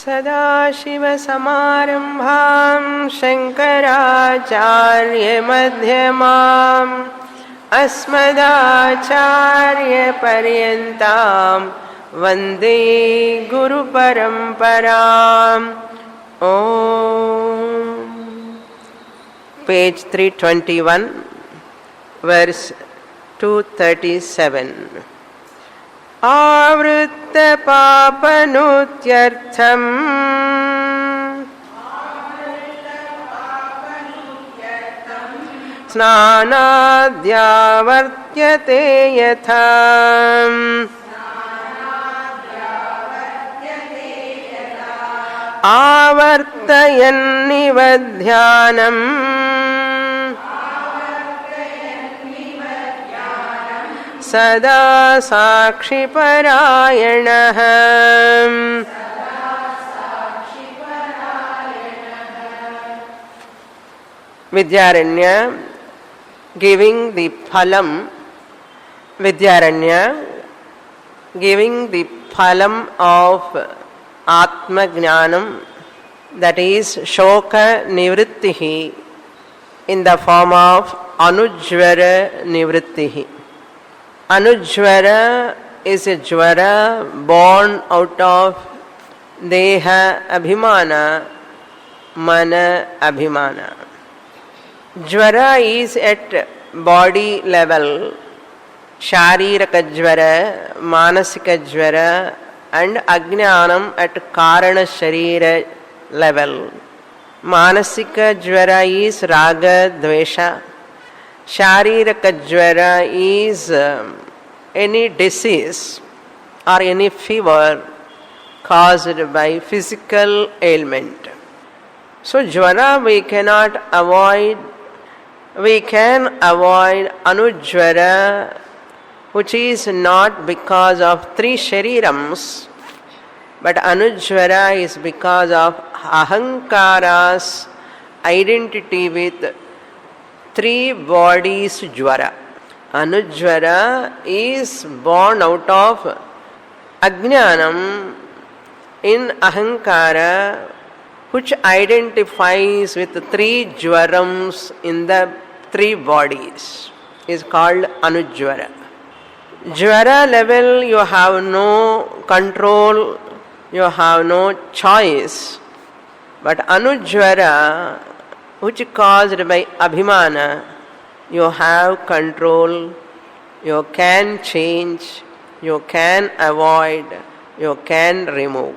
सदाशिवसमारम्भां शङ्कराचार्यमध्यमाम् अस्मदाचार्यपर्यन्तां वन्दे गुरुपरम्पराम्. Page 321, verse 237. आवृत्तपापनुत्यर्थम् स्नानाद्यावर्त्यते यथा. आवर्तयन्निव ध्यानम् सदा साक्षिपरायणः. Vidyaranya giving the phalam, Vidyaranya giving the phalam of Atma Jnanam, that is Shoka Nivrittihi, in the form of Anujvara Nivrittihi. Anujvara is a jvara born out of Deha Abhimana, Mana Abhimana. Jvara is at body level, Shariraka Jvara, Manasika Jvara, and Ajnanam at Karana Sharira level. Manasika Jvara is Raga Dvesha. Shariraka Jvara is any disease or any fever caused by physical ailment. So Jvara we cannot avoid. We can avoid Anujvara, which is not because of three sharirams, but Anujvara is because of Ahankara's identity with three bodies jvara. Anujvara is born out of Ajnanam in Ahankara, which identifies with three jvarams in the three bodies, is called Anujvara. Jvara level you have no control, you have no choice, but Anujvara, which is caused by Abhimana, you have control, you can change, you can avoid, you can remove.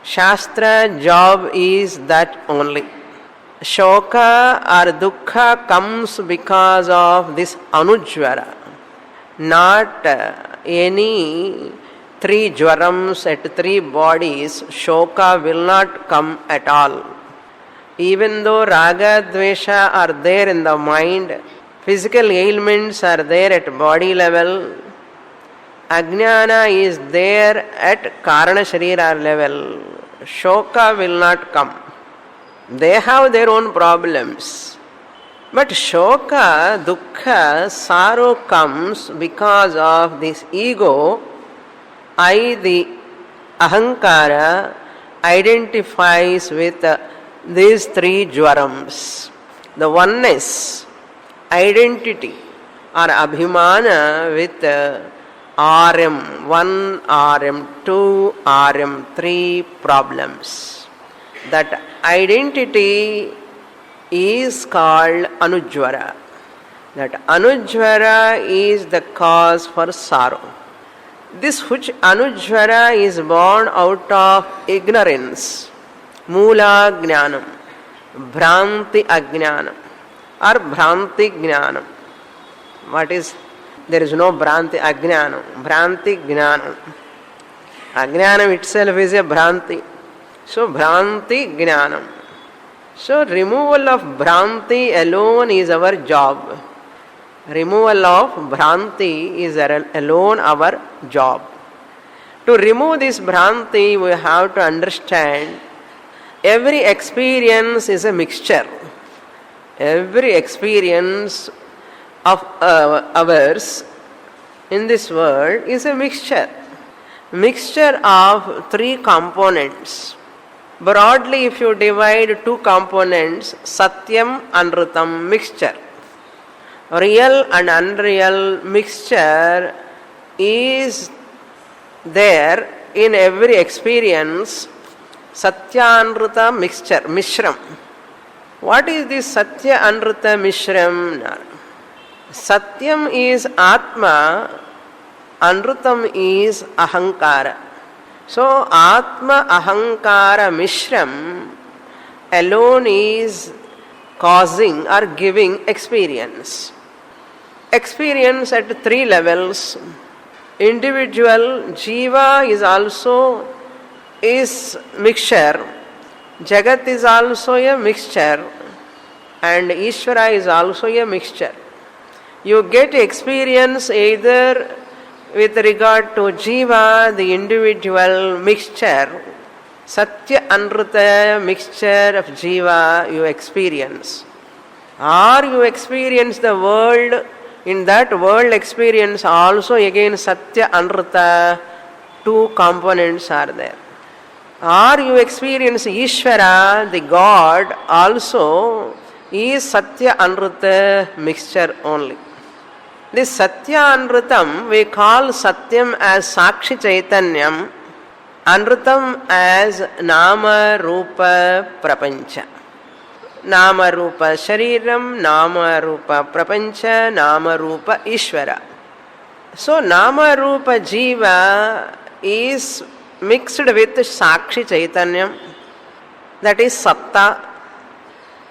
Shastra job is that only. Shoka or dukkha comes because of this Anujvara, not any three jvarams at three bodies. Shoka will not come at all. Even though raga, dvesha are there in the mind, physical ailments are there at body level, ajnana is there at karana sharira level, shoka will not come. They have their own problems. But shoka, dukkha, sorrow comes because of this ego. I, the ahankara, identifies with these three jvarams. The oneness, identity or abhimana with RM 1, RM 2, RM 3 problems. That identity is called Anujvara. That Anujvara is the cause for sorrow. This which Anujvara is born out of ignorance, Moola Jnanam, Bhranti Ajnanam, or Bhranti Jnanam. What is? There is no Bhranti Ajnanam. Bhranti Jnanam. Ajnanam itself is a Bhranti. So Bhranti Jnanam. So removal of Bhranti alone is our job. Removal of Bhranti is alone our job. To remove this Bhranti, we have to understand every experience is a mixture. Every experience of ours in this world is a mixture. Mixture of three components. Broadly, if you divide two components, Satyam, Anrutam, mixture. Real and unreal mixture is there in every experience. Satya Anruta mixture, Mishram. What is this Satya Anruta Mishram? Satyam is Atma, Anrutam is Ahankara. So, Atma Ahankara Mishram alone is causing or giving experience. Experience at three levels. Individual, Jiva is also mixture. Jagat is also a mixture. And Ishvara is also a mixture. You get experience either with regard to Jiva, the individual mixture, Satya Anruta mixture of Jiva you experience. Or you experience the world, in that world experience also again Satya Anruta, two components are there. Or you experience Ishvara, the God, also is Satya Anruta mixture only. This Satya Anrutam we call Satyam as Sakshi Chaitanyam, Anrutam as Nama Rupa Prapancha. Nama Rupa Shariram, Nama Rupa Prapancha, Nama Rupa Ishvara. So Nama Rupa Jiva is mixed with Sakshi Chaitanyam, that is Satta.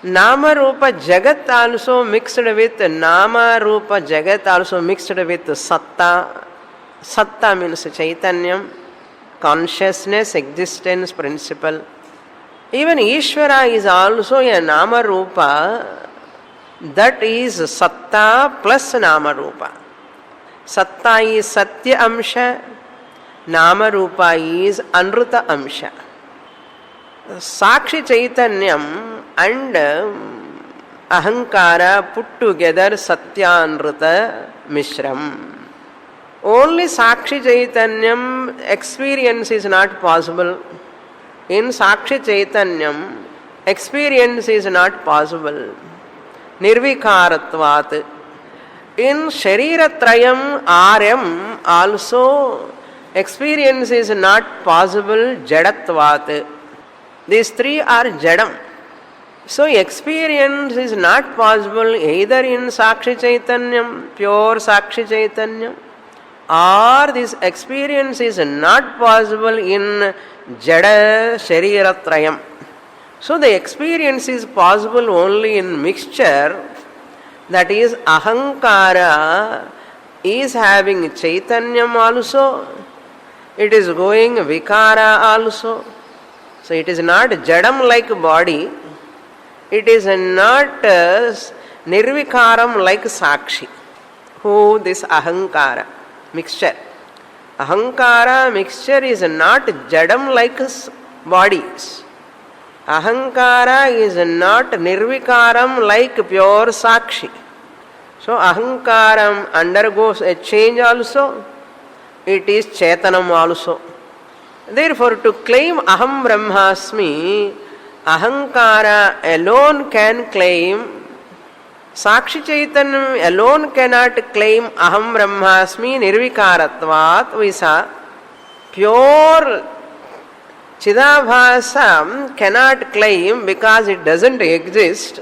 Nama Rupa Jagat also mixed with Nama Rupa Jagat also mixed with Satta. Satta means Chaitanyam, consciousness, existence, principle. Even Ishvara is also a Nama Rupa, that is Satta plus Nama Rupa. Satta is Satya Amsha, Nama Rupa is Anruta Amsha. Sakshi Chaitanyam and Ahankara put together Satyanruta Mishram. Only Sakshi Chaitanyam experience is not possible. In Sakshi Chaitanyam, experience is not possible. Nirvikaratvat. In Shariratrayam RM also experience is not possible. Jadatvat. These three are Jadam. So experience is not possible either in Sakshi Chaitanyam, pure Sakshi Chaitanyam, or this experience is not possible in Jada Shariratrayam. So the experience is possible only in mixture, that is Ahankara is having Chaitanyam also, it is going Vikara also. So it is not Jadam like body, it is not Nirvikaram like Sakshi. Who? This Ahankara mixture. Ahankara mixture is not Jadam like bodies. Ahankara is not Nirvikaram like pure Sakshi. So Ahankaram undergoes a change also, it is Chetanam also. Therefore, to claim Aham Brahmasmi, Ahankara alone can claim, Sakshi Chaitanyam alone cannot claim Aham Brahmasmi Nirvikaratvat. We saw pure Chidabhasa cannot claim because it doesn't exist.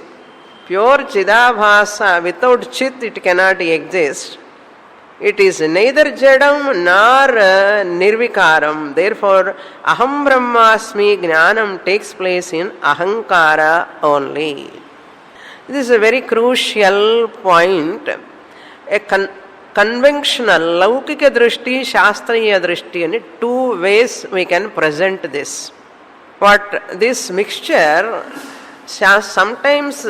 Pure Chidabhasa without Chit it cannot exist. It is neither Jadam nor Nirvikaram. Therefore, Aham Brahmasmi Jnanam takes place in Ahankara only. This is a very crucial point. A conventional Laukika Drishti, Shastriya Drishti, and two ways we can present this. What this mixture, sometimes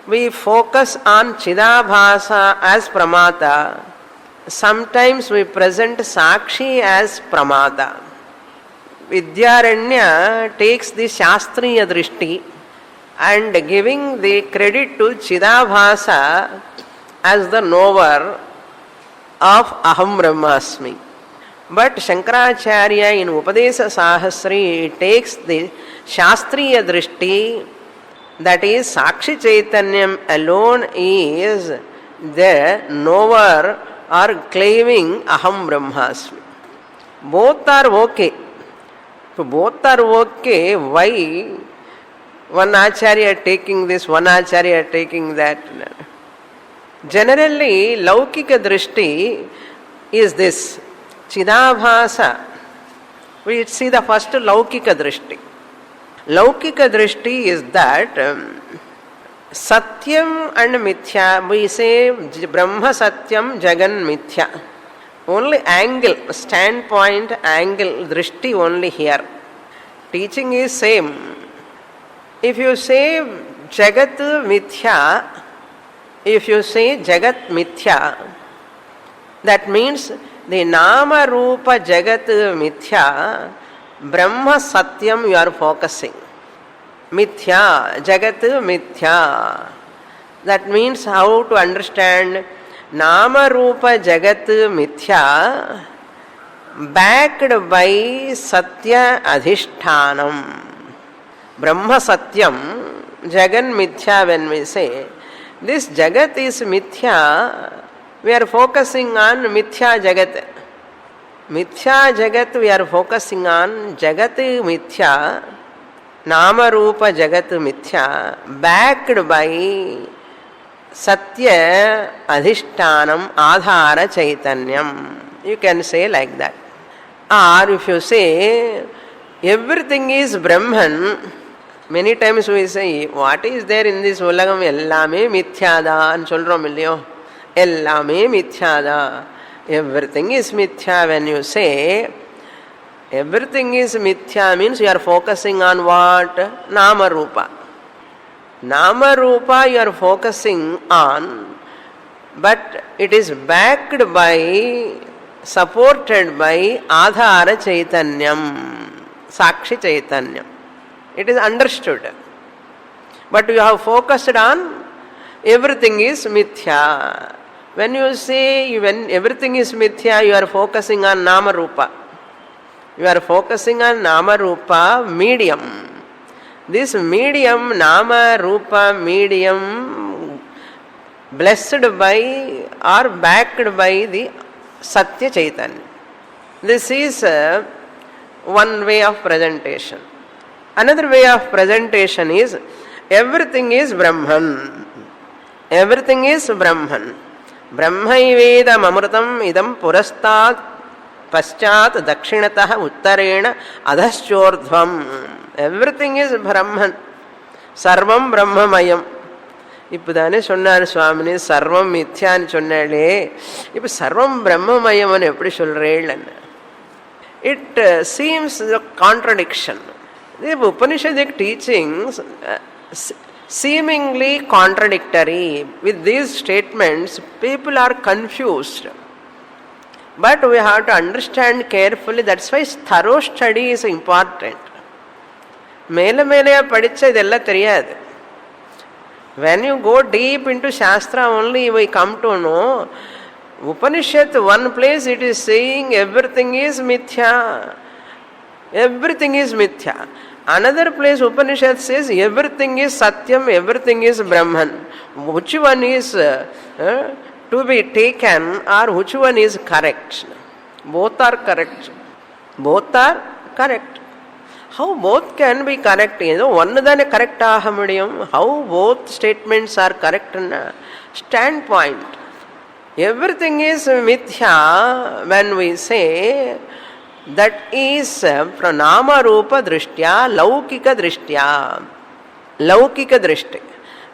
we focus on Chidabhasa as Pramata. Sometimes we present Sakshi as Pramada. Vidyaranya takes the Shastriya Drishti and giving the credit to Chidabhasa as the knower of Aham Brahmasmi. But Shankaracharya in Upadesa Sahasri takes the Shastriya Drishti, that is Sakshi Chaitanyam alone is the knower or claiming Aham Brahmasmi. Both are okay. So both are okay. Why one Acharya taking this, one Acharya taking that? Generally, Laukika Drishti is this. Chidabhasa. We see the first Laukika Drishti. Laukika Drishti is that Satyam and Mithya. We say Brahma Satyam, Jagan Mithya. Only angle, standpoint, angle, Drishti only here. Teaching is same. If you say Jagat Mithya, that means the Nama Rupa Jagat Mithya, Brahma Satyam you are focusing. Mithya, Jagat Mithya. That means how to understand Nama Rupa Jagat Mithya backed by Satya Adhishthanam. Brahma Satyam, Jagan Mithya when we say, this Jagat is Mithya, we are focusing on Mithya Jagat. Mithya Jagat we are focusing on Jagat Mithya, Nama Rupa Jagat Mithya, backed by Satya Adhishtanam Adhara Chaitanyam. You can say like that. Or if you say everything is Brahman, many times we say, what is there in this ulagam? Ellame mithyada and solrom illiyo. Ellame mithyada. Everything is mithya. When you say everything is mithya means you are focusing on what? Nama Rupa. Nama Rupa you are focusing on, but it is backed by, supported by Adhara Chaitanyam, Sakshi Chaitanyam. It is understood. But you have focused on everything is mithya. When you say when everything is mithya, you are focusing on Nama Rupa. You are focusing on Nama Rupa medium. This medium, Nama Rupa medium, blessed by or backed by the Satya Chaitanya. This is one way of presentation. Another way of presentation is everything is Brahman. Everything is Brahman. Brahmaivedam amrutam idam purastat paschat dakshinatah uttarena adhaschordhvam. Everything is Brahman. Sarvam Brahmamayam. இப்போதானே சொன்னார் சுவாமினி சர்வம் மித்யான்னு சொன்னாலே இப்போ சர்வம் பிரம்மமயம்னு எப்படி சொல்கிறேன்? It seems a contradiction. The Upanishadic teachings seemingly contradictory. With these statements, people are confused. But we have to understand carefully. That's why thorough study is important. மேலே மேலேயா படித்தா இதெல்லாம் தெரியாது. When you go deep into Shastra only we come to know. Upanishad, one place it is saying everything is mithya. Everything is mithya. Another place Upanishad says everything is Satyam, everything is Brahman. Which one is to be taken or which one is correct? Both are correct. Both are correct. How both can be correct? One than a correct ahamudiyam. How both statements are correct in a standpoint. Everything is mithya when we say that is pranama rupa drishtya, laukika drishtya. Laukika drishti.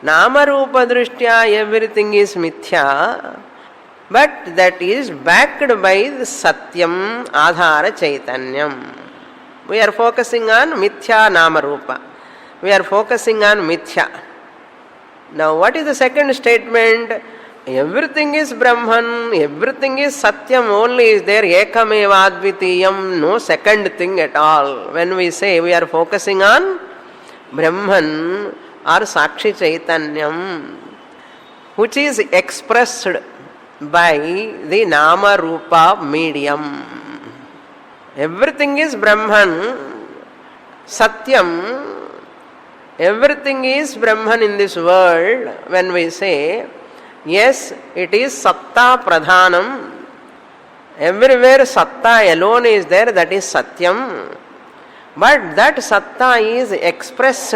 Nama rupa drishtya everything is mithya, but that is backed by the Satyam Adhara Chaitanyam. We are focusing on mithya nama rupa. We are focusing on mithya. Now what is the second statement? Everything is Brahman, everything is Satyam, only is there Ekameva Advitiyam, no second thing at all. When we say we are focusing on Brahman or Sakshi Chaitanyam, which is expressed by the Nama Rupa medium. Everything is Brahman, Satyam. Everything is Brahman in this world. When we say, yes, it is Satta Pradhanam. Everywhere Satta alone is there, that is Satyam. But that Satta is expressed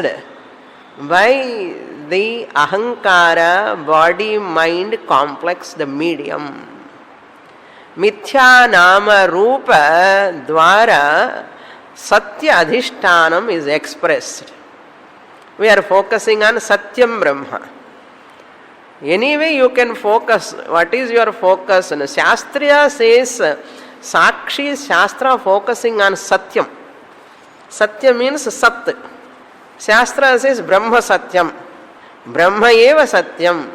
by the Ahankara, body-mind complex, the medium. Mithya Nama Rupa Dwara Satya Adhishtanam is expressed. We are focusing on Satyam Brahma. Anyway, you can focus. What is your focus? Shastriya says, Sakshi Shastra focusing on Satyam. Satya means Sat. Shastra says Brahma Satyam. Brahma eva Satyam.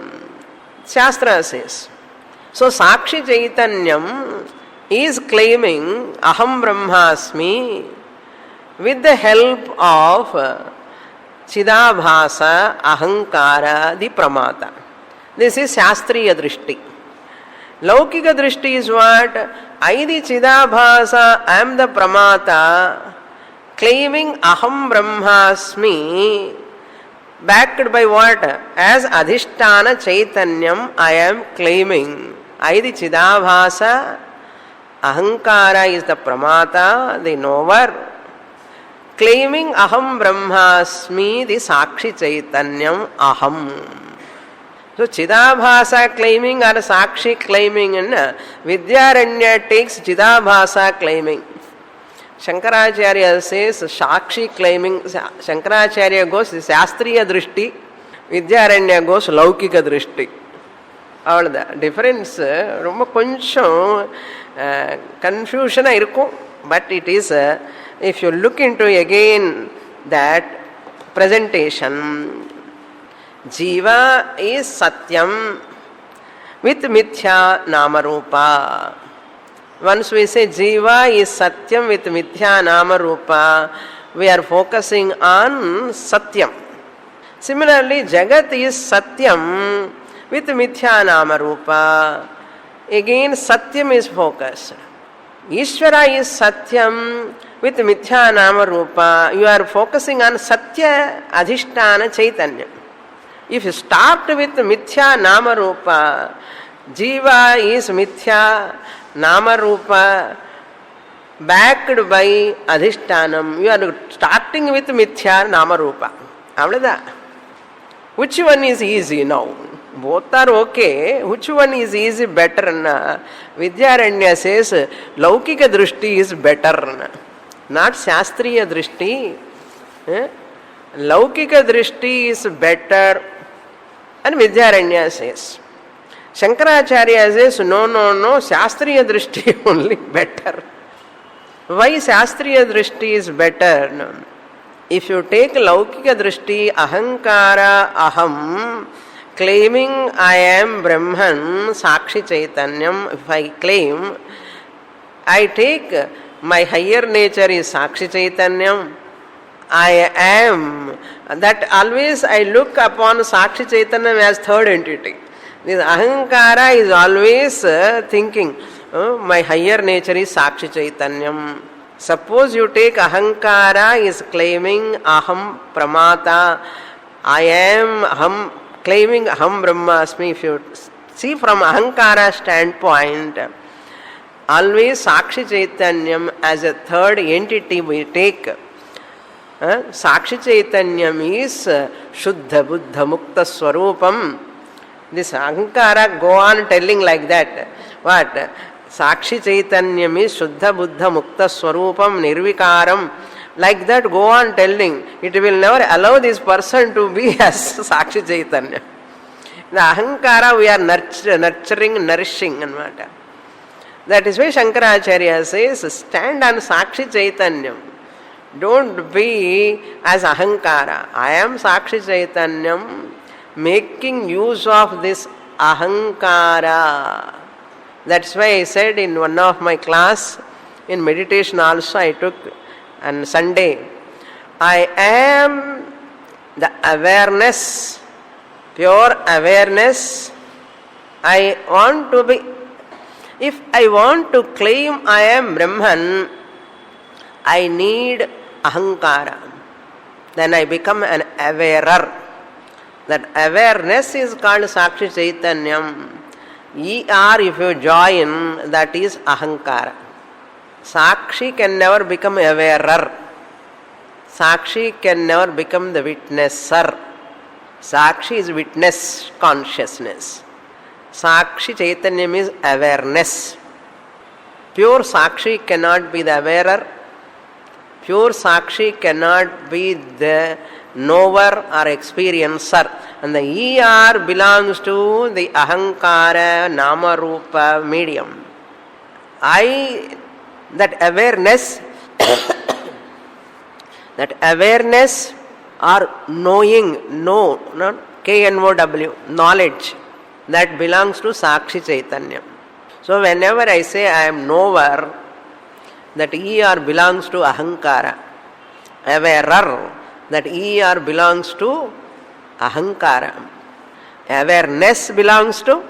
Shastra says. So Sakshi Chaitanyam is claiming Aham Brahmasmi with the help of Chidabhasa, Ahankara, the Pramata. This is Shastriya Drishti. Laukika Drishti is what? I, the Chidabhasa, am the Pramata, claiming Aham Brahmasmi, backed by what? As Adhishtana Chaitanyam, I am claiming. I, the Chidabhasa, Ahankara is the Pramata, the knower, claiming Aham Brahmasmi, the Sakshi Chaitanyam, Aham. So Chidabhasa claiming or Sakshi claiming, and Vidyaranya takes Chidabhasa claiming. Shankaracharya says Sakshi claiming. Shankaracharya goes Shastriya Drishti, Vidyaranya goes Laukika Drishti. Avladha difference romba koncham confusion irukum, but it is if you look into again that presentation, Jiva is Satyam with Mithya Namarupa. Once we say Jiva is Satyam with Mithya Namarupa, we are focusing on Satyam. Similarly, Jagat is Satyam with Mithya Namarupa. Again, Satyam is focused. Ishvara is Satyam with Mithya Namarupa. You are focusing on Satya Adhishtana Chaitanya. If you start with Mithya Namarupa, Jiva is Mithya Namarupa backed by Adhishtanam. You are starting with Mithya Namarupa. Avladha. Which one is easy now? Both are okay. Which one is easy better? Vidyaranya says Laukika Drishti is better. Not Shastriya Drishti. Laukika Drishti is better. And Vidyaranya says. Shankaracharya says, no, Shastriya Drishti only better. Why Shastriya Drishti is better? If you take Laukika Drishti, Ahankara, Aham, claiming I am Brahman, Sakshi Chaitanyam, if I claim, I take my higher nature is Sakshi Chaitanyam, I am, that always I look upon Sakshi Chaitanyam as third entity. This Ahankara is always thinking, my higher nature is Sakshi Chaitanyam. Suppose you take Ahankara is claiming Aham Pramata, I am Aham, claiming Aham Brahmasmi. If you see from Ahankara standpoint, always Sakshi Chaitanyam as a third entity we take. Sakshi Chaitanyam is Shuddha Buddha Mukta Swarupam. This Ahankara go on telling like that. What? Sakshi Chaitanyam is Shuddha Buddha Mukta Swarupam Nirvikaram. Like that go on telling. It will never allow this person to be as Sakshi Chaitanya. The Ahankara we are nurturing, nourishing. That is why Shankaracharya says, stand on Sakshi Chaitanyam. Don't be as Ahankara. I am Sakshi Chaitanyam, making use of this Ahankara. That's why I said in one of my class, in meditation also I took on Sunday, I am the awareness, pure awareness. I want to be, if I want to claim I am Brahman, I need ahankara. Then I become an awarer. That awareness is called Sakshi Chaitanyam. ER if you join, that is ahankara. Sakshi can never become awarer. Sakshi can never become the witnesser. Sakshi is witness consciousness. Sakshi Chaitanyam is awareness. Pure Sakshi cannot be the awarer. Pure Sakshi cannot be the knower or experiencer. And the ER belongs to the Ahankara, Nama Rupa medium. That awareness, that awareness or knowing, not K-N-O-W, knowledge, that belongs to Sakshi Chaitanya. So whenever I say I am knower, that ER belongs to Ahankara. Awarer, that ER belongs to Ahankara. Awareness belongs to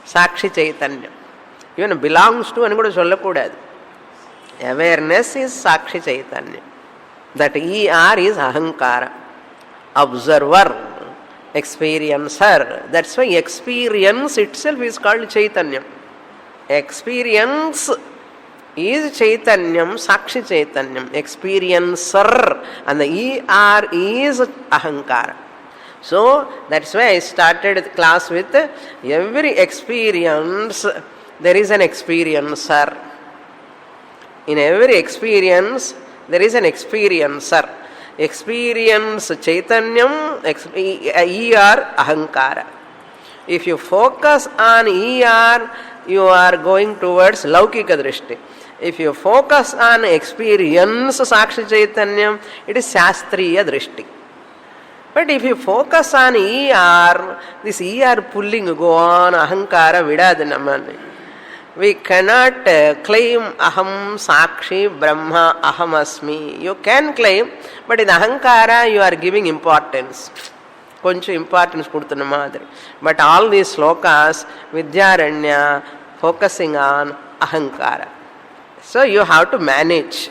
Sakshi Chaitanya. Even belongs to and kuda sollakudadu. Awareness is Sakshi Chaitanya. That ER is Ahankara. Observer, experiencer. That's why experience itself is called Chaitanya. Experience is Chaitanyam, Sakshi Chaitanyam. Experiencer, and the ER is Ahankara. So that's why I started the class with every experience there is an experiencer. In every experience there is an experiencer. Experience Chaitanyam, ER Ahankara. If you focus on ER, you are going towards Laukika Drishti. If you focus on experience Sakshi Chaitanyam, it is Shastriya Drishti. But if you focus on ER, this ER pulling go on, Ahankara Vidadhanamani. We cannot claim Aham Sakshi Brahma Aham Asmi. You can claim, but in Ahankara you are giving importance. Konchu importance kudutunna madri. But all these slokas, Vidyaranya, focusing on Ahankara. So you have to manage.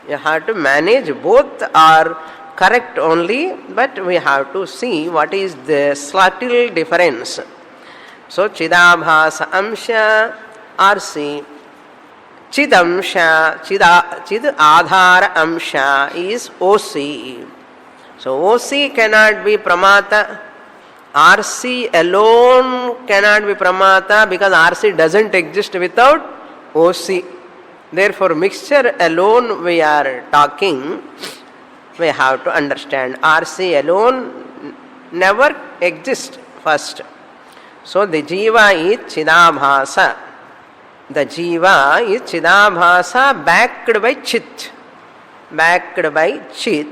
You have to manage. Both are correct only, but we have to see what is the subtle difference. So Chidabhasa Amsha RC, Chidamsha, Chid Adhara Amsha is OC. So OC cannot be Pramata. RC alone cannot be Pramata because RC doesn't exist without OC. Therefore, mixture alone we are talking. We have to understand RC alone never exists first. So the Jiva is Chidabhasa. The Jiva is Chidabhasa backed by Chit. Backed by Chit.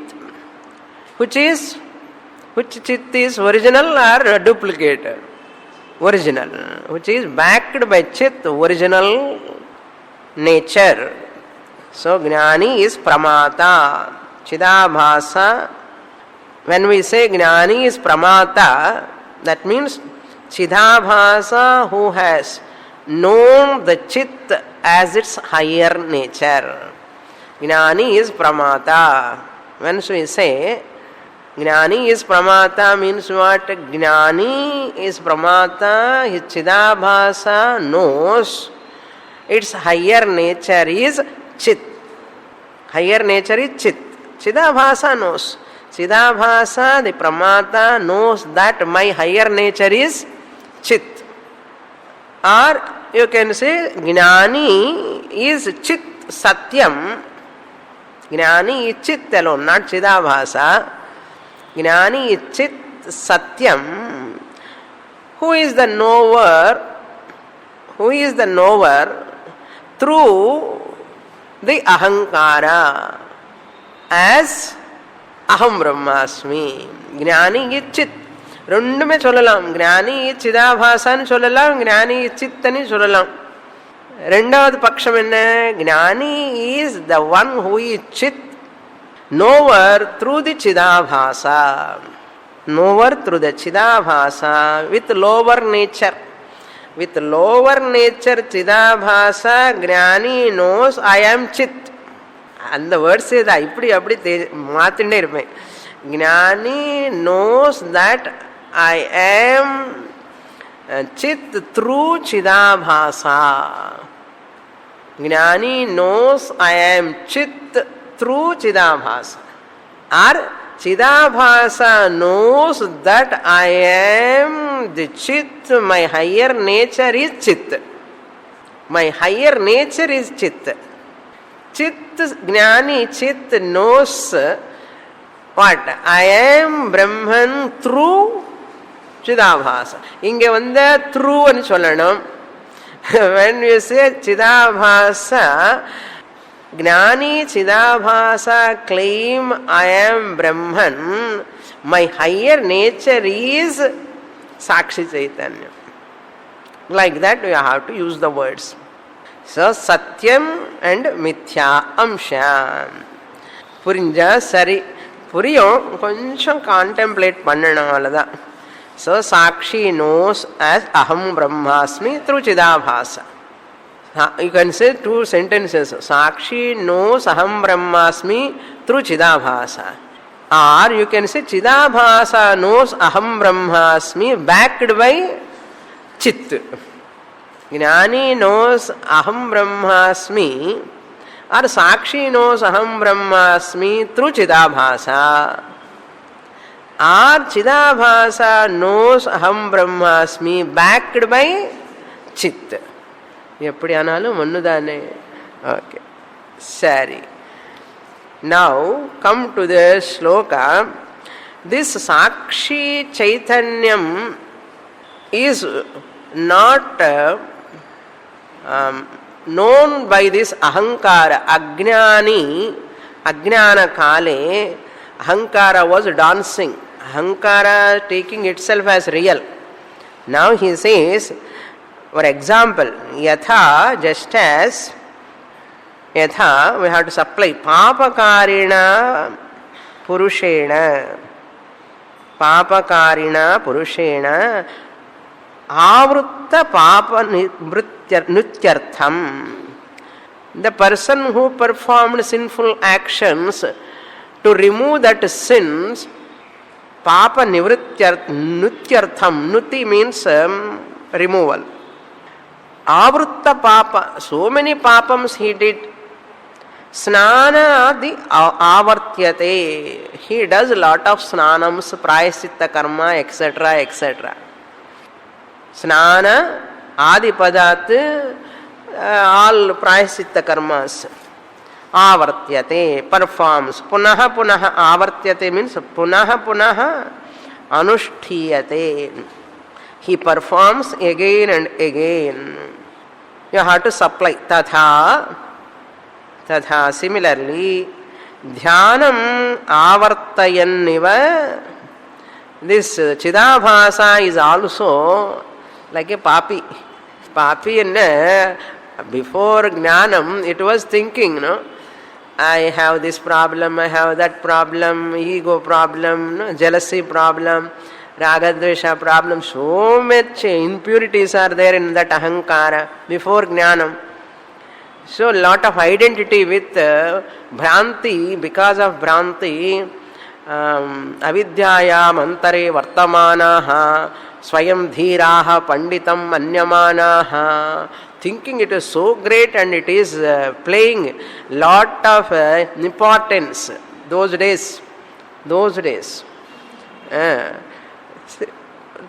Which Chit is original or duplicate? Original. Which is backed by Chit, original nature. So Jnani is Pramata. Chidabhasa. When we say Jnani is Pramata, that means Chidabhasa who has known the Chit as its higher nature. Jnani is Pramata. When we say Jnani is Pramata means what? Jnani is Pramata, his Chidabhasa knows its higher nature is Chit. Higher nature is Chit. Chidabhasa knows. Chidabhasa, the Pramata, knows that my higher nature is Chit. Or you can say Jnani is Chit Satyam. Jnani is Chit alone, not Chidabhasa. Jnani is Chit Satyam. Who is the knower? Who is the knower? Through the Ahankara as Aham Brahmasmi. Jnani is Chit. ரெண்டுமே சொல்லலாம். ஞானி சிதாபாசான்னு சொல்லலாம், ஞானி சித்தன்னு சொல்லலாம். ரெண்டாவது பட்சம் என்ன? Jnani is the one who is Chit, knower through the Chidabhasa. Knower through the Chidabhasa with lower nature. With lower nature Chidabhasa, Jnani knows I am Chit. அந்த வேர்ட்ஸே தான் இப்படி அப்படி மாற்றிட்டே இருப்பேன். ஞானி knows that I am Chit through சிதாபாசா. ஞானி knows I am Chit through Chidabhasa. Or Chidabhasa knows that I am the Chit, my higher nature is Chit. My higher nature is Chit. Chit, Jnani Chit knows what? I am Brahman through Chidabhasa. Inge vanda through anu sollanum. When you say Chidabhasa, Gnani Chidabhasa claim I am Brahman, my higher nature is Sakshi Chaitanya. Like that you have to use the words. So Satyam and Mithya Amsha. Purinja sari. Puriyum koncham contemplate pannanum alada. So Sakshi knows as Aham Brahmasmi through Chidabhasa. You can say two sentences. Sakshi knows Aham Brahmasmi through Chidabhasa. Or you can say Chidabhasa knows Aham Brahmasmi backed by Chit. Jnani knows Aham Brahmasmi, or Sakshi knows Aham Brahmasmi through Chidabhasa. Or Chidabhasa knows Aham Brahmasmi backed by Chit. எப்படி ஆனாலும் ஒன்று தானே. Okay, சரி. Now come to the shloka. This Sakshi Chaitanyam is not known by this Ahankara. Ajnana Kale, Ahankara was dancing. Ahankara taking itself as real. Now he says, for example, yatha, just as, yatha, we have to supply papakarina purushena, avrutta papa nutyartham. The person who performed sinful actions, to remove that sins, papa nutyartham, nuti means removal. Avrutta papa, so many papams he did. Snana adi avartyate, he does a lot of snanams, prayasitta karma, etc., etc. Snana adi padat, all prayasitta karmas. Avartyate, performs. Punaha punaha avartyate means punaha punaha anushtiyate. He performs again and again. You have to supply. Tatha. Similarly, dhyanam avartayanniva. This Chidabhasa is also like a papi. Papi, before jnanam, it was thinking, no? I have this problem, I have that problem, ego problem, jealousy problem, Ragadvesha problem, so much impurities are there in that ahankara before jnanam. So lot of identity with Bhranti, because of Bhranti, avidyayam antare vartamanaha swayam dhiraha panditam manyamanaha, thinking it is so great and it is playing lot of importance those days.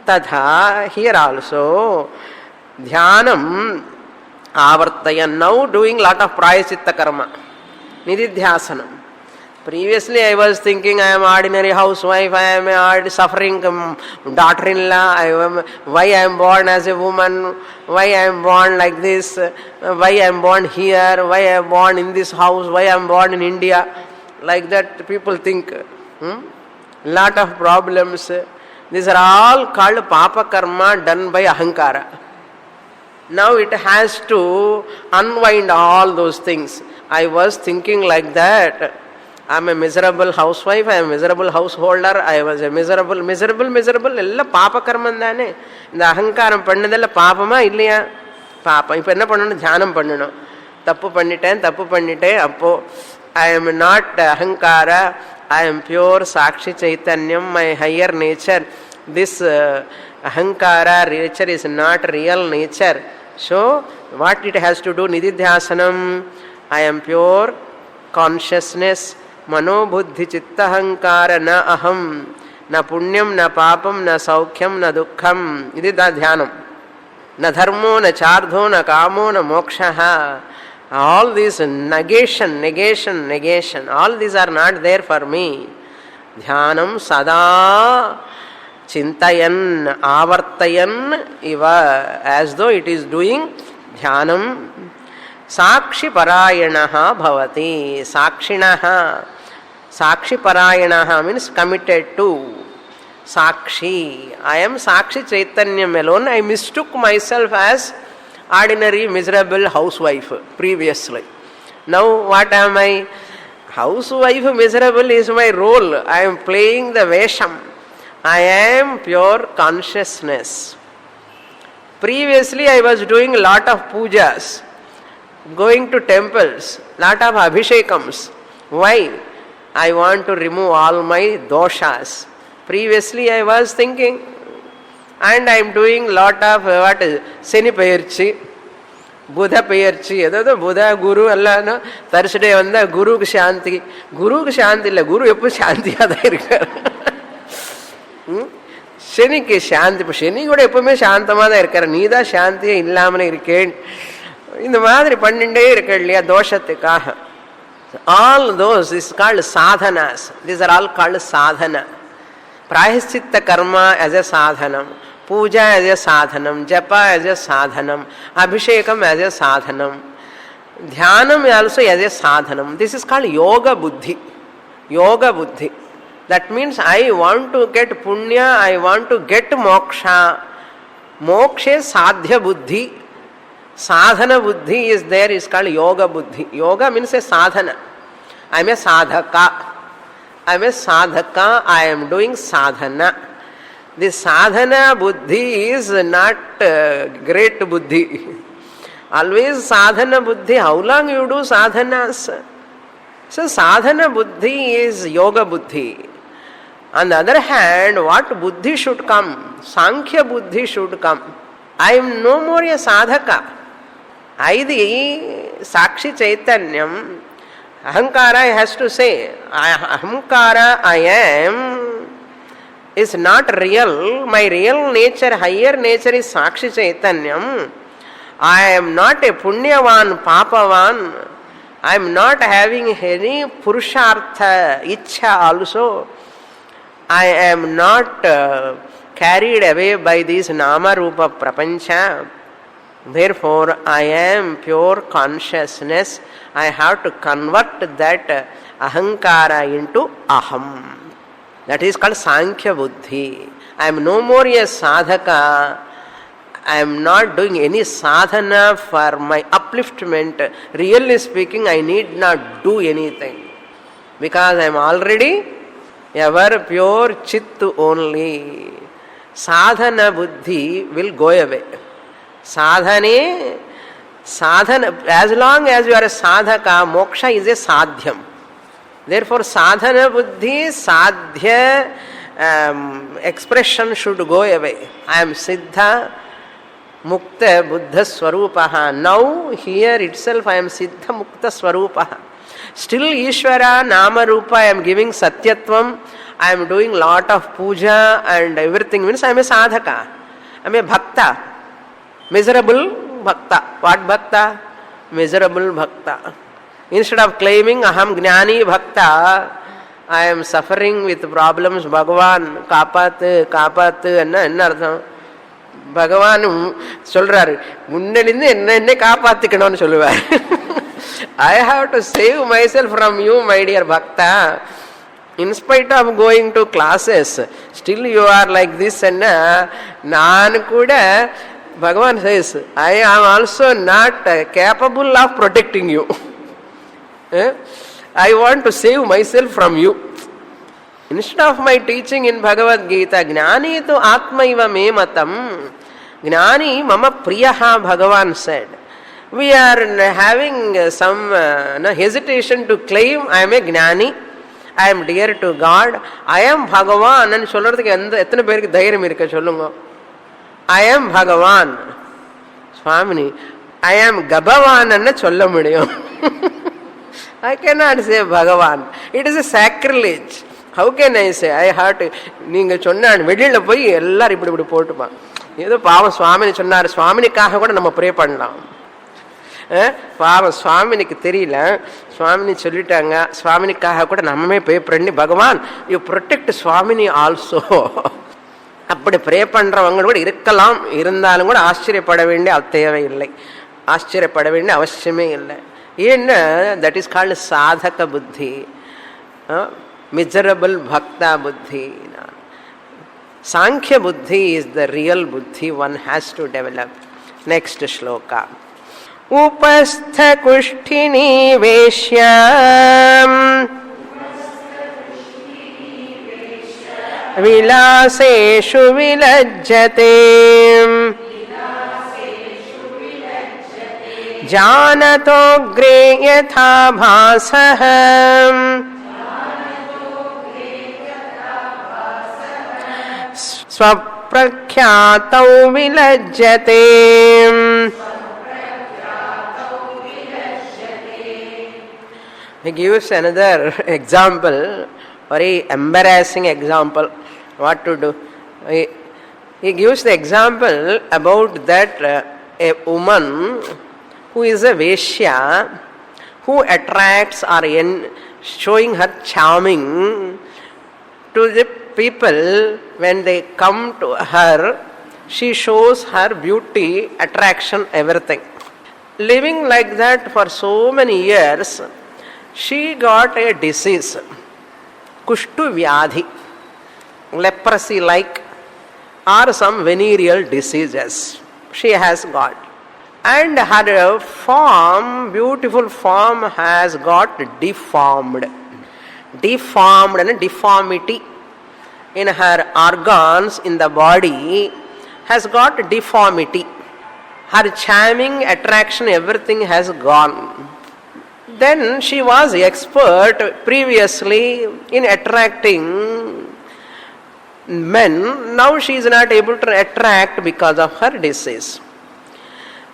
Tadha, here also dhyanam avartayan, now doing lot of prayasitta karma, nididhyasanam. Previously I was thinking I am ordinary housewife, I am a suffering daughter-in-law, why I am born as a woman, why I am born like this, why I am born here, why I am born in this house, why I am born in India. Like that people think. Lot of problems. These are all called papa karma done by ahankara. Now it has to unwind all those things. I was thinking like that. I am a miserable housewife, I am a miserable householder, I was a miserable, ella papa karman thane. The ahankaram pannadella papama illaya? Papa. Ipo enna pannanum? Dhyanam pannanum. Tappu panniten, appo I am not Ahankara, I am pure Sakshi Chaitanyam, my higher nature. This Ahankara nature is not real nature. So, what it has to do, Nididhyasanam, I am pure consciousness, Mano Buddhi Chitta Ahankara na aham, na punyam, na papam, na saukhyam, na dukkham. Nididhyanam. Na dharmo, na chardho, na kamo, na mokshaha. All these negation, all these are not there for me. Dhyanam sada chintayan avartayan iva, as though it is doing dhyanam. Sakshi parayanaha bhavati. Sakshi parayanaha means committed to. Sakshi. I am Sakshi Chaitanyam alone. I mistook myself as ordinary miserable housewife previously. Now what am I? Housewife miserable is my role. I am playing the Vesham. I am pure consciousness. Previously I was doing a lot of pujas, going to temples, lot of abhishekams. Why? I want to remove all my doshas. Previously I was thinking, and I am doing lot of what is Seni Payarchi, Buddha Payarchi, Buddha Guru Allah, Thursday vanda Guru Shanti. Guru Shanti illa, Guru eppu Shanti ada irukar. Sheni ke Shanti, Sheni kuda eppume Shantamada irukar. Needa Shanti illamane irukken. இந்த மாதிரி பண்ணிட்டே இருக்க இல்லையா தோஷத்துக்காக. All those is called sadhanas. These are all called sadhana. Prayaschitta karma as a sadhanam, puja as a sadhanam, japa as a sadhanam, abhishekam as a sadhanam, dhyanam also as a sadhanam. This is called yoga buddhi. Yoga buddhi. That means I want to get punya, I want to get moksha. Moksha sadhya buddhi. Sadhana buddhi is there, is called yoga buddhi. Yoga means a sadhana. I am a sadhaka. I am a sadhaka, I am doing sadhana. This sadhana buddhi is not great buddhi. Always sadhana buddhi. How long you do sadhanas? So sadhana buddhi is yoga buddhi. On the other hand, what buddhi should come? Sankhya buddhi should come. I am no more a sadhaka. I the Sakshi Chaitanyam. Ahankara has to say, Ahankara I am is not real. My real nature, higher nature is Sakshi Chaitanyam. I am not a punyavan, papavan. I am not having any purushartha, ichha also. I am not carried away by this nama rupa prapancha. Therefore, I am pure consciousness. I have to convert that ahankara into aham. That is called Sankhya Buddhi. I am no more a sadhaka. I am not doing any sadhana for my upliftment. Really speaking, I need not do anything. Because I am already ever pure chittu only. Sadhana Buddhi will go away. Sadhana, as long as you are a sadhaka, moksha is a sadhyam. Therefore, sadhana buddhi, sadhya expression should go away. I am siddha, mukta, buddha swarupaha. Now, here itself I am siddha, mukta swarupaha. Still, Ishvara, nama rupa, I am giving satyatvam. I am doing lot of puja and everything. Means I am a sadhaka. I am a bhakta. Miserable bhakta. What bhakta? Miserable bhakta. Instead of claiming aham jnani bhakta, I am suffering with problems. Bhagavan kapat enna artham? Bhagavan solrar munnalinde enna kaapathikanonu solluvar. I have to save myself from you, my dear bhakta. In spite of going to classes, still you are like this and nan kuda. Bhagavan says, I am also not capable of protecting you. I want to save myself from you. Instead of my teaching in Bhagavad Gita, Jnani tu Atmaiva me matam, Jnani mama priyaha, Bhagavan said. we are having some hesitation to claim I am a gnani, I am dear to God, I am Bhagavan ன்னு சொல்றதுக்கு எத்தனை பேருக்கு தைரியம் இருக்க சொல்லுங்க? I am Bhagavan. Swamini, I am Gabavan ன்னு சொல்ல முடியும். I cannot say Bhagavan. It is a sacrilege. How can I say? I have to. நீங்க சொன்ன வெளியில போய் எல்லாரும் இப்படி போட்டுப்பான். ஏதோ பாவம் சுவாமினி சொன்னார், சுவாமினிக்காக கூட நம்ம ப்ரே பண்ணலாம். பாவம் சுவாமினிக்கு தெரியல, சுவாமினி சொல்லிட்டாங்க, சுவாமினிக்காக கூட நம்மமே ப்ரே பண்ணி பகவான் யூ ப்ரொடெக்ட் சுவாமினி ஆல்சோ அப்படி ப்ரே பண்றவங்க கூட இருக்கலாம். இருந்தாலும் கூட ஆச்சரியப்பட வேண்டிய தேவையில்லை, ஆச்சரியப்பட வேண்டிய அவசியமே இல்லை. ஏன்னா தட் இஸ் கால்டு சாதக புத்தி, மிசரபிள் பக்தா புத்தி. சாங்கிய புத்தி இஸ் த ரியல் புத்தி one has to develop. Next shloka. उपस्थ कुष्ठिनी वेश्याम विलासेषु विलज्जते जानतोऽग्रे यथा भासः स्वप्रख्यातौ विलज्जते. He gives another example, very embarrassing example. What to do? He gives the example about that a woman who is a Veshya, who attracts or showing her charming to the people. When they come to her, she shows her beauty, attraction, everything. Living like that for so many years, she got a disease, Kushtu Vyadhi, leprosy like, or some venereal diseases she has got. And her form, beautiful form, has got deformed. Deformed and deformity in her organs in the body has got deformity. Her charming attraction, everything has gone. Then she was expert previously in attracting men. Now she is not able to attract because of her disease.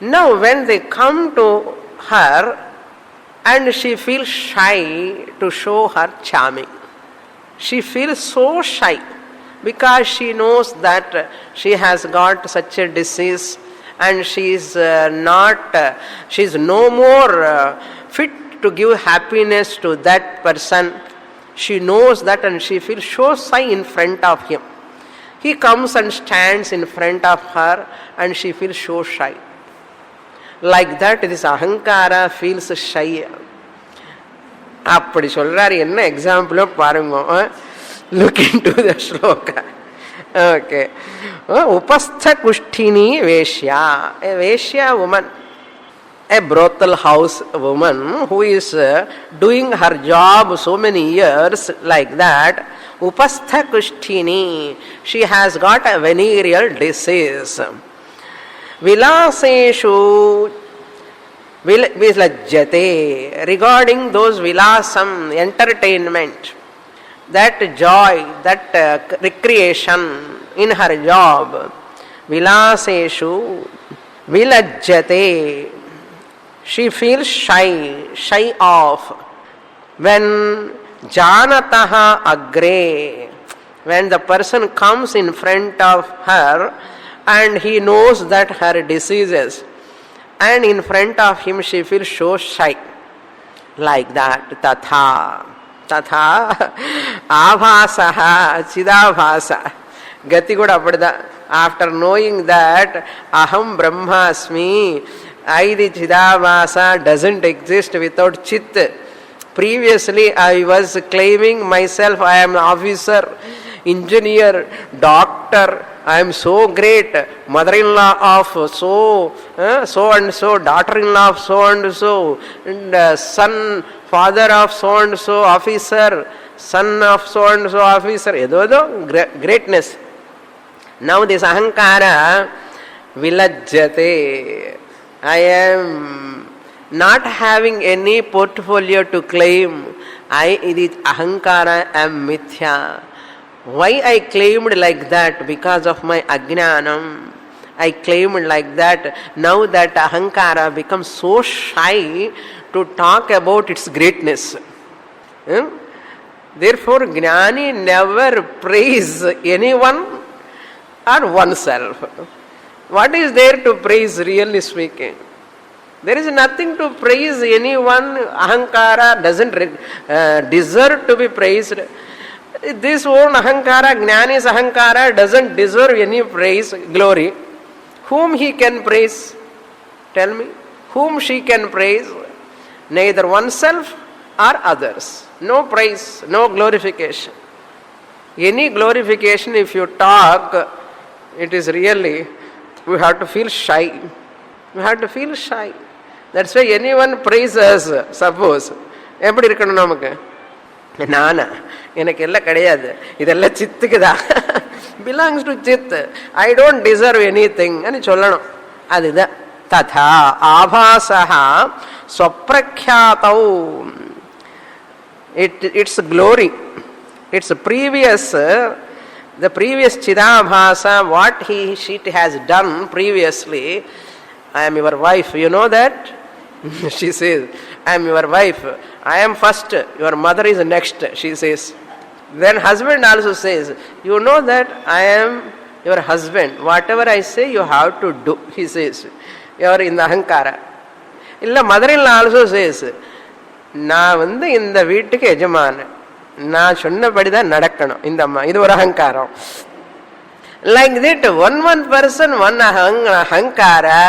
Now when they come to her and she feels shy to show her charming, she feels so shy because she knows that she has got such a disease and she is no more fit to give happiness to that person. She knows that and she feels so shy in front of him. He comes and stands in front of her and she feels so shy. Like that, this ahankara feels shy. அப்படி சொல்றாரு. என்ன எக்ஸாம்பிளோ பாருங்க. Look into the shloka. Okay. Upastha kusthini veshya. A veshya woman, a brothel house woman who is doing her job so many years like that. Upastha kusthini. She has got a venereal disease. Vilaseshu vilajjate. Regarding those vilasam, entertainment, that joy, that recreation in her job, vilaseshu vilajjate. She feels shy of. When janataha agre, when the person comes in front of her and he knows that her diseases, and in front of him she feels so shy. Like that, tatha abhasaha chidabhasa. Gati kuda appadida. After knowing that aham brahmasmi, the chidabhasa doesn't exist without chit. Previously I was claiming myself, I am an officer, engineer, doctor, I am so great, mother-in-law of so and so, daughter-in-law of so and so, and son, father of so and so officer, son of so and so officer. Edo greatness. Now this ahankara vilajjate. I am not having any portfolio to claim. It is ahankara, I am mithya. Why I claimed like that? Because of my ajnanam. I claimed like that. Now that ahankara becomes so shy to talk about its greatness. Therefore, Jnani never praise anyone or oneself. What is there to praise, really speaking? There is nothing to praise anyone. Ahankara doesn't deserve to be praised. This own ahankara, Jnani's ahankara, doesn't deserve any praise, glory. Whom he can praise? Tell me. Whom she can praise? Neither oneself or others. No praise, no glorification. Any glorification, if you talk, it is really, we have to feel shy. We have to feel shy. That's why anyone praises, suppose, எப்படி இருக்கணும் நமக்கு? நானா எனக்கு எல்லாம் கிடையாது, இதெல்லாம் சித்துக்கு தான், belongs to Sid, I don't deserve any thing అని சொல்லணும். அதுதான் ததா ஆபாசா ஸ்வப்ரக்யாதௌ. Its glory, its previous, the previous Chidabhasa, what she has done previously. I am your wife, you know that? She says, I am your wife, I am first, your mother is next, she says. Then husband also says, you know that I am your husband, whatever I say you have to do, he says. You are in the ahankara. Illa mother-in-law also says, நான் இந்த வீட்டுக்கு எஜமான், நான் சொன்னபடிதான் நடக்கணும், இந்த அம்மா, இது ஒரு அகங்காரம். Like that, one person, one ahankara,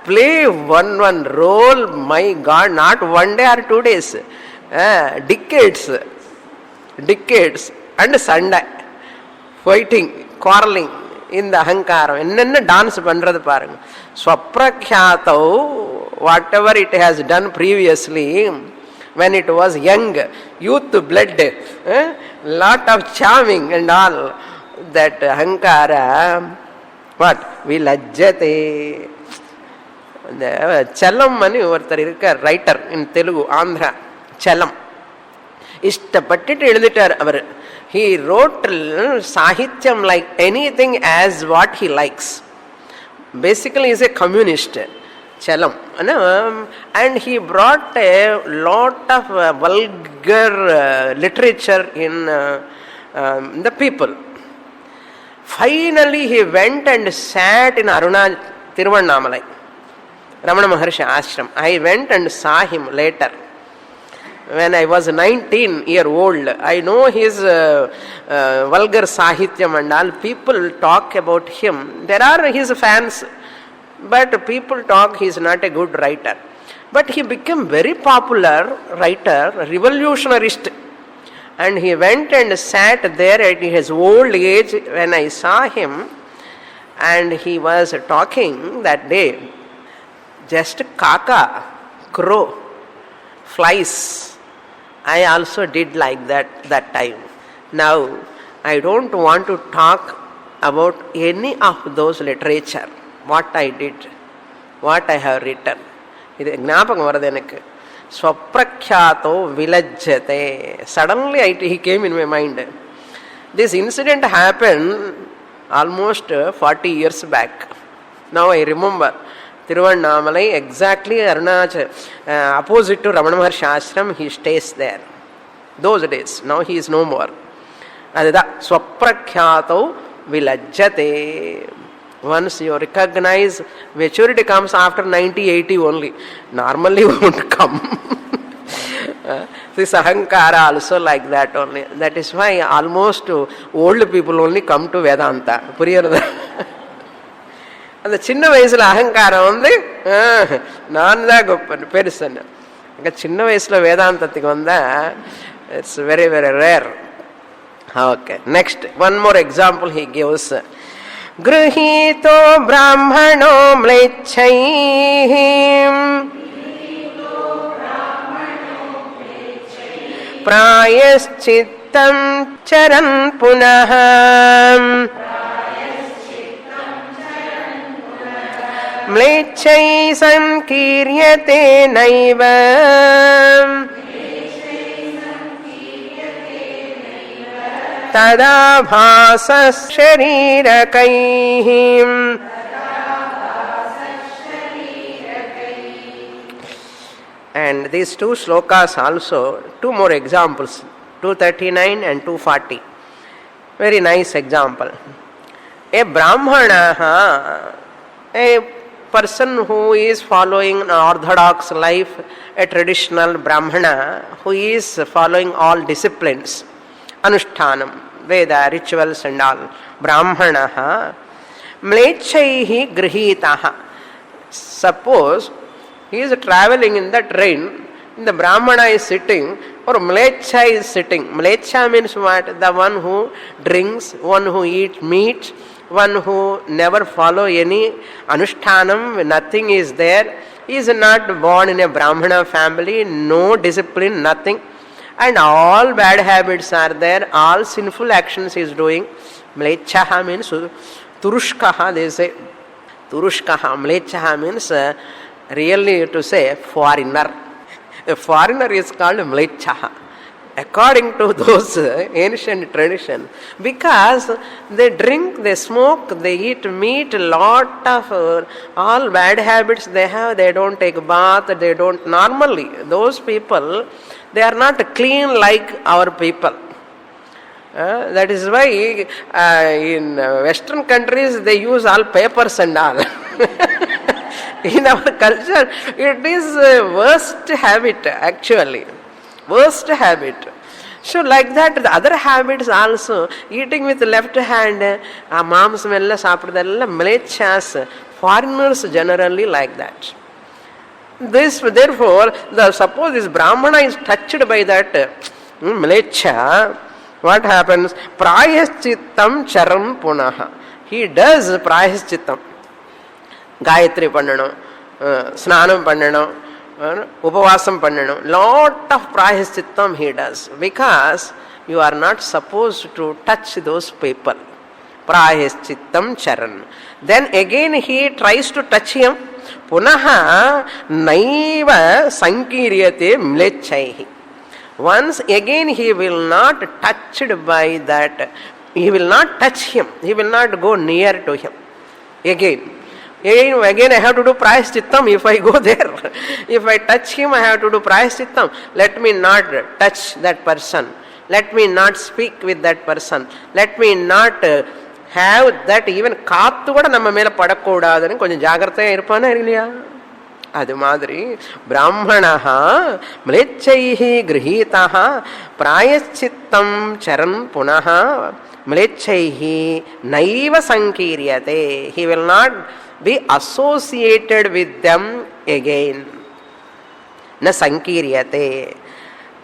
play one role, my God, not one day or 2 days, decades, and Sunday, fighting, quarreling, in the ahankaram, என்னென்ன டான்ஸ் பண்றது பாருங்க. ஸ்வப்ரக்யாதௌ, whatever it has done previously, when it was young, youth blood, lot of charming and all, that ahankara, what? Vilajjate. Chalam ani ஒருத்தர் இருக்கார், writer இன் தெலுங்கு, ஆந்திரா, சலம். இஷ்டப்பட்டுட்டு எழுதிட்டார் அவர். He wrote sahityam like anything as what he likes. Basically he is a communist, Chalam. And he brought a lot of vulgar literature in the people. Finally he went and sat in Tiruvannamalai, Ramana Maharshi ashram. I went and saw him later. When I was 19-year-old, I know his vulgar sahityam and all. People talk about him. There are his fans, but people talk he is not a good writer. But he became very popular writer, revolutionarist. And he went and sat there at his old age when I saw him, and he was talking that day. Just kaka, crow, flies, I also did like that time. Now I don't want to talk about any of those literature, what I did, what I have written. இது ஞாபகம் வருது எனக்கு. ஸ்வப்ரக்யாதோ விலஜ்ஜதே. Suddenly he came in my mind. This incident happened almost 40 years back. Now I remember. Tiruvannamalai, exactly opposite to Ramana Maharshi ashram, he stays there. Those days. Now he is no more. Adida swaprakhyatau vilajjate. Once you recognize, maturity comes after 90-80 only. Normally won't come. This ahankara also like that only. That is why almost old people only come to Vedanta. Puriyarada. அந்த சின்ன வயசுல அகங்காரம் நான் தான் கொப்பன் பெருசன். அங்கே சின்ன வயசுல வேதாந்தத்துக்கு வந்தா it's very very rare. Okay, next one more example he gives. கிருஹீதோ பிராமணோ ம்லேச்சைஹ பிராயஷ்சித்தம் சரன் புனஹ म्लेच्छै संकीर्यते नैव तदा भासः शरीरकैः. And these two shlokas also, two more examples, 239 and 240. Very nice example. A Brahmana, a person who is following an orthodox life, a traditional Brahmana who is following all disciplines, Anushtanam, Veda, rituals and all. Brahmana, Mlechaihi Grihitaha. Suppose he is traveling in the train, the Brahmana is sitting, or Mlecha is sitting. Mlecha means what? The one who drinks, one who eats meat, one who never follow any Anushtanam, nothing is there. He is not born in a Brahmana family, no discipline, nothing. And all bad habits are there, all sinful actions he is doing. Mlechaha means Turushkaha, they say. Turushkaha, Mlechaha means really to say foreigner. A foreigner is called Mlechaha, according to those ancient traditions, because they drink, they smoke, they eat meat, lot of all bad habits they have. They don't take bath, they don't normally. Those people, they are not clean like our people. That is why in Western countries they use all papers and all. In our culture, it is worst habit actually. Worst habit. So like that, the other habits also, eating with left hand, mamsamella saapradalla, mlechas, foreigners generally like that. This, therefore, suppose this Brahmana is touched by that mlecha, what happens? Prayaschittam charam punaha. He does prayaschittam. Gayatri pannanam, snanam pannanam, upavasam pannanam. Lot of prayaschittam he does, because you are not supposed to touch those people. Prayaschittam charan. Then again he tries to touch him. Punaha naiva sankiryate mlechaihi. Once again he will not touched by that. He will not touch him. He will not go near to him. Again I have to do prayaschittam if I go there. If I touch him, I have to do prayaschittam. Let me not touch that person. Let me not speak with that person. Let me not have that even காத்து கூட நம்ம மேல படக்கூடாதுன்னு கொஞ்சம் ஜாகிரதையா இருப்பானா இல்லையா? அது மாதிரி பிராமணः म्लेच्छैः गृहीतः प्रायश्चित्तं चरन् पुनः म्लेच्छैः नैव संकीर्यते. He will not be associated with them again. न संकीर्यते.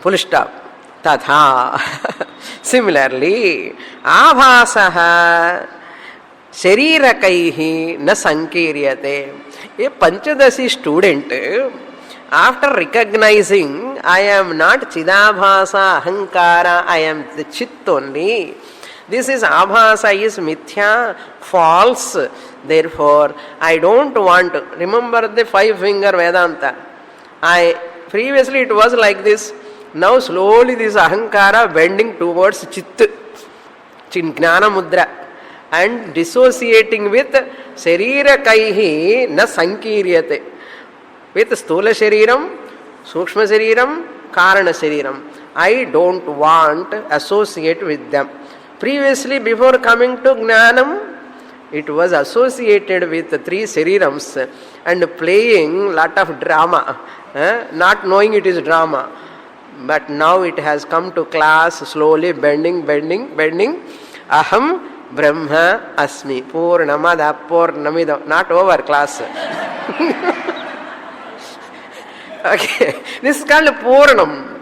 Full stop. तथा similarly आभासः शरीरकैः न संकीर्यते. A Panchadasi student, after recognizing I am not Chidabhasa, Ahankara, I am the Chit only. This is Abhasa, is Mithya, false. Therefore, I don't want to. Remember the 5-finger Vedanta. Previously it was like this. Now slowly this Ahankara bending towards Chit, Jnana Mudra, and dissociating with Sharira Kaihi na Sankiryate. With Stula Shariram, Sukshma Shariram, Karana Shariram. I don't want to associate with them. Previously, before coming to Jnanam, it was associated with the 3 Sharirams and playing lot of drama, not knowing it is drama. But now it has come to class, slowly bending. Aham Brahma Asmi. Purnamada Purnamida. Not over class. Okay. This is called Purnam.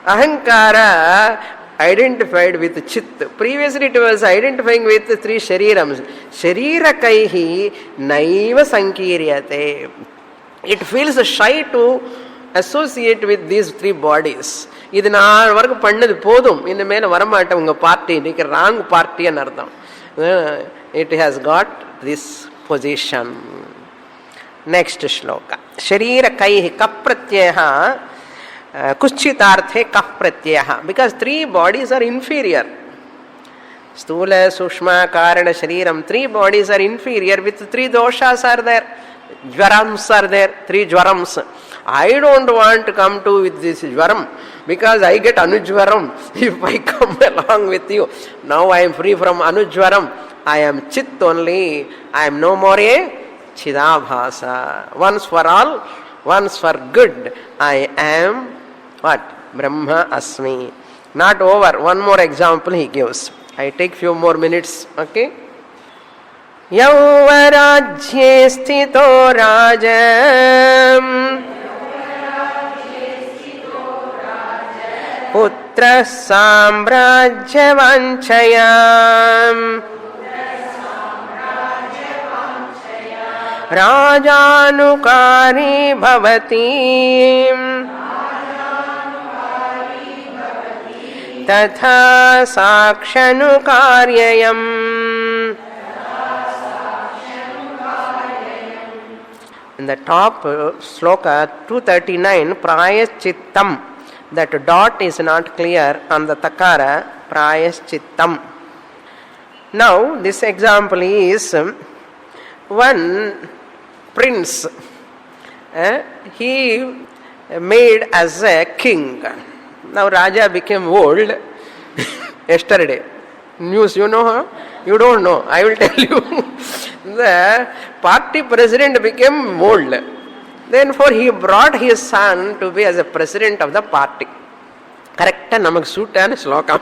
Ahankara identified with Chit. Previously it was identifying with the 3 Sharirams. Sharirakaihi naiva sankiryate. It feels shy to associate with these 3 bodies. இது நான் வரைக்கும் பண்ணது போதும், இந்த மேல வரமாட்டேன் உங்க party, இன்னைக்கு ராங் பார்ட்டின்னு அர்த்தம். It has got this position. Next shloka. Sharira kaihi kap pratyaha kuschitarte kap pratyaha. Because three bodies are inferior. Stula, Sushma, Karana, Shariram. Three bodies are inferior with three doshas are there. Jvarams are there. Three jvarams. I don't want to come to with this jvaram because I get anujvaram if I come along with you. Now I am free from anujvaram. I am chit only. I am no more a chidabhasa. Once for all, once for good. I am what? Brahma Asmi. Not over. One more example he gives. I take few more minutes. Okay. Yavarajye sthito rajam putra samrajyavanchayam rajanukari bhavati tatha sakshanukaryayam. In the top sloka 239, prayaschittam. That dot is not clear on the takara, prayaschittam. Now this example is one prince. He made as a king. Now Raja became old yesterday. News, you know, huh? You don't know. I will tell you. The party president became old. Therefore, he brought his son to be as a president of the party. Correct? Namak suit and slokam.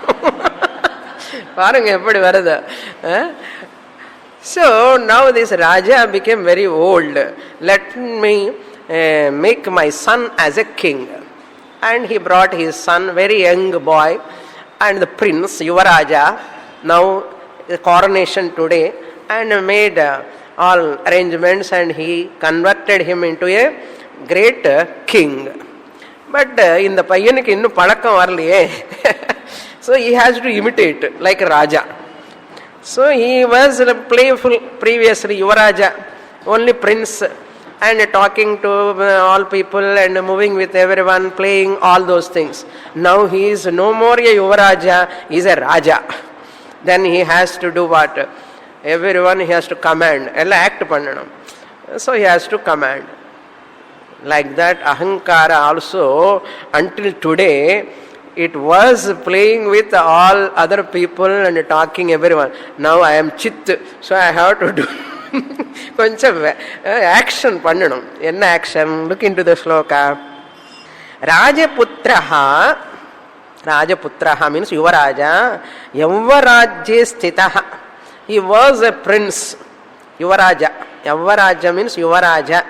So now this Raja became very old. Let me make my son as a king. And he brought his son, very young boy, and the prince, Yuvaraja, now the coronation today, and made all arrangements, and he converted him into a great king. But in the paiyanuku innu palakkam varaliye, so he has to imitate like Raja. So he was playful previously, Yuvaraja, only prince, and talking to all people and moving with everyone, playing all those things. Now he is no more a Yuvaraja, he is a Raja. Then he has to do what? Everyone he has to command. Act pannanam. So he has to command. Like that, ahankara also, until today, it was playing with all other people and talking everyone. Now I am chit, so I have to do koncham action pannanam. Enna action? Look into the sloka. Rajaputraha means Yuvaraja. Yavarajye sthitaha. He was a prince. Yuvaraja. Yavaraja means Yuvaraja.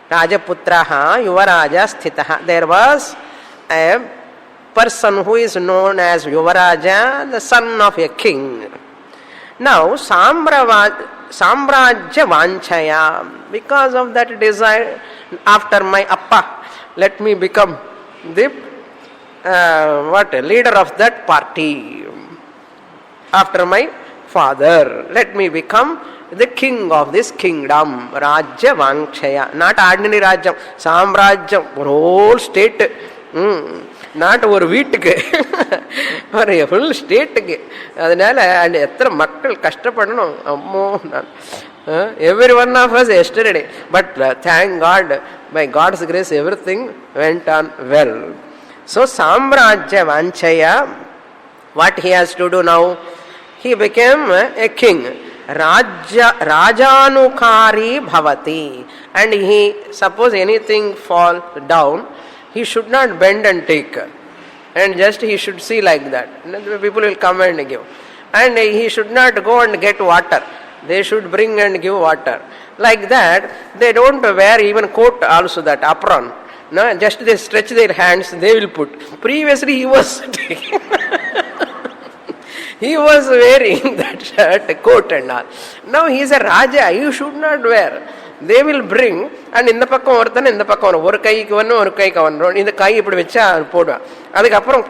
Rajaputraha, Yuvaraja sthitaha. There was a person who is known as Yuvaraja, the son of a king. Now, Samrajya Vanchaya, because of that desire, after my appa, let me become the leader of that party. After my father, let me become the king of this kingdom. Rajya Vanchaya, not ordinary Rajyam, Samrajyam, whole state. Not ஒரு வீட்டுக்கு ஒரு full ஸ்டேட்டுக்கு. அதனால எத்தனை மக்கள் கஷ்டப்படணும் அம்மோ. Every one of us yesterday, but thank God, by God's grace everything went on well. So சாம்ராஜ்ய வாஞ்சயா, what he has to do now? He became a king. Rajanukari bhavati. And he, suppose anything fall down, he should not bend and take. And just he should see like that. People will come and give. And he should not go and get water. They should bring and give water. Like that, they don't wear even coat also, that apron. No, just they stretch their hands, they will put. Previously he was taking. He was wearing that shirt, coat and all. Now he is a Raja, you should not wear. They will bring, and in the பக்கம் ஒருத்தன் இந்த பக்கம் ஒரு கைக்கு ஒன்று ஒரு கைக்கு ஒன்று, இந்த கை இப்படி வச்சா போடுவான். அதுக்கப்புறம்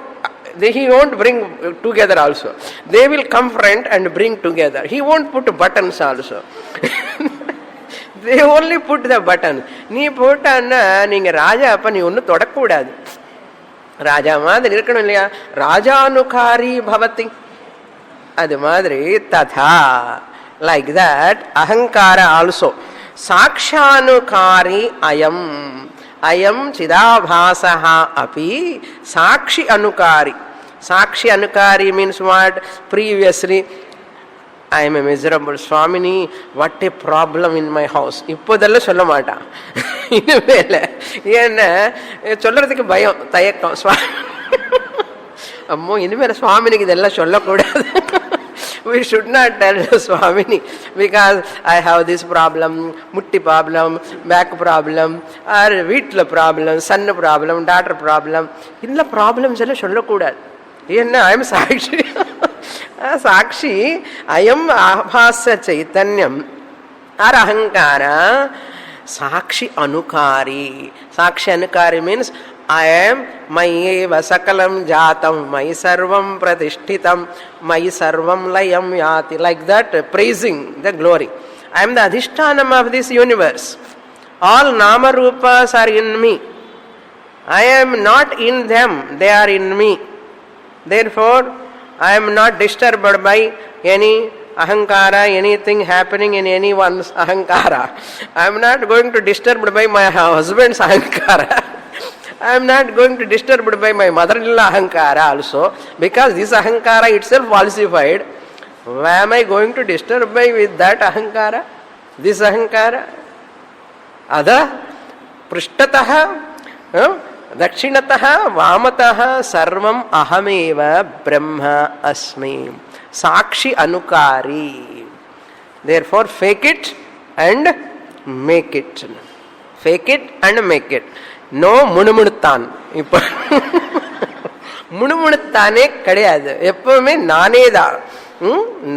he won't bring together also. They will come front and bring together. He won't put buttons also. they only put the button. நீ போட்டான்னா நீங்க ராஜா அப்ப நீ ஒன்னும் தொடக்கூடாது. ராஜா மாதிரி இருக்கணும் இல்லையா? ராஜானுகாரி பவதி. அது மாதிரி ததா, like that, ahankara also. Sakshanukari ayam. Ayam chidabhasaha api sakshi anukari. Sakshi anukari means what? Previously, I am a miserable Swamini. What a problem in my house. இப்போதெல்லாம் சொல்ல மாட்டான். இனிமேல ஏன்னா சொல்றதுக்கு பயம், தயக்கம். அம்மோ இனிமேல சுவாமினிக்கு இதெல்லாம் சொல்லக்கூடாது. We should not tell Swamini because I have this problem, mutti problem, back problem, or வீட்ல problem, son problem, daughter problem. இந்த problems எல்லாம் சொல்லக்கூடாது. ஏன்னா I am சாட்சி. சாட்சி அயம் ஆபாச சைத்தன்யம் ஆர் அகங்கார சாட்சி அனுகாரி. சாட்சி அனுகாரி means I am mayeva sakalam jatam, mayi sarvam pratishthitam, mayi sarvam layam yati. Like that, praising the glory. I am the adhishtanam of this universe. All nama rupas are in me. I am not in them, they are in me. Therefore, I am not disturbed by any ahankara, anything happening in anyone's ahankara. I am not going to disturbed by my husband's ahankara. I am not going to disturbed by my mother-in-law ahankara also, because this ahankara itself falsified. Why am I going to disturb by with that ahankara? This ahankara? Adha prishtataha dakshinataha vamataha sarvam ahameva brahma asmi. Sakshi anukari. Therefore, fake it and make it. Fake it and make it. No முணுமுணுத்தான். இப்ப முணுமுணுத்தானே கிடையாது. எப்பவுமே நானேதான்.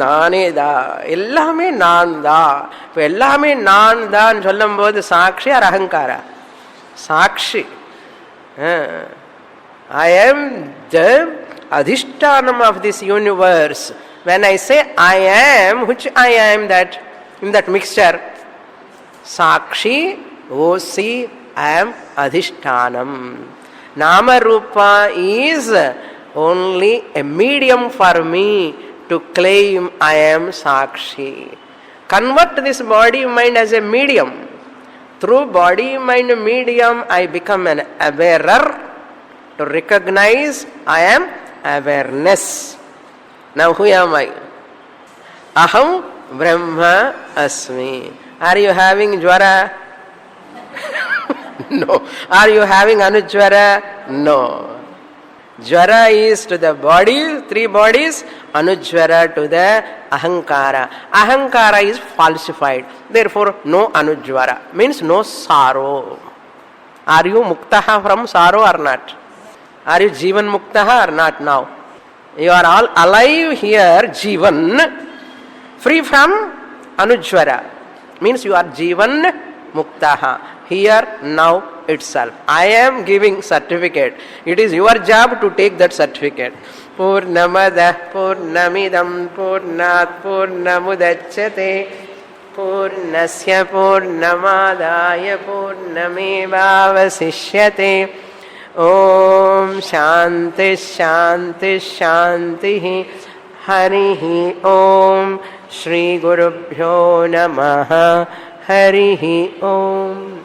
நானேதான், எல்லாமே நான் தான். இப்ப எல்லாமே நான் தான் சொல்லும் போது சாட்சி ஆர் அகங்காரா? சாட்சி. I am the adhishtanam of this universe. When I say I am, which I am that in that mixture? Sakshi, O-C, I am adhishtanam. Nama Rupa is only a medium for me to claim I am Sakshi. Convert this body mind as a medium. Through body mind medium, I become an awarer. To recognize I am awareness. Now who am I? Aham Brahma Asmi. Are you having jwara? No. Are you having anujvara? No. Jvara is to the body, three bodies. Anujvara to the ahankara. Ahankara is falsified. Therefore, no anujvara. Means no sorrow. Are you muktaha from sorrow or not? Are you jivan muktaha or not now? You are all alive here, jivan, free from anujvara. Means you are jivan muktaha. Here, now, itself. I am giving certificate. It is your job to take that certificate. Purnamada Purnamidam Purnat Purnamudachyate Purnasya Purnamadaya Purnamevavasishyate. Om Shanti Shanti Shanti. Harihi Om. Shri Gurubhyo Namaha. Harihi Om.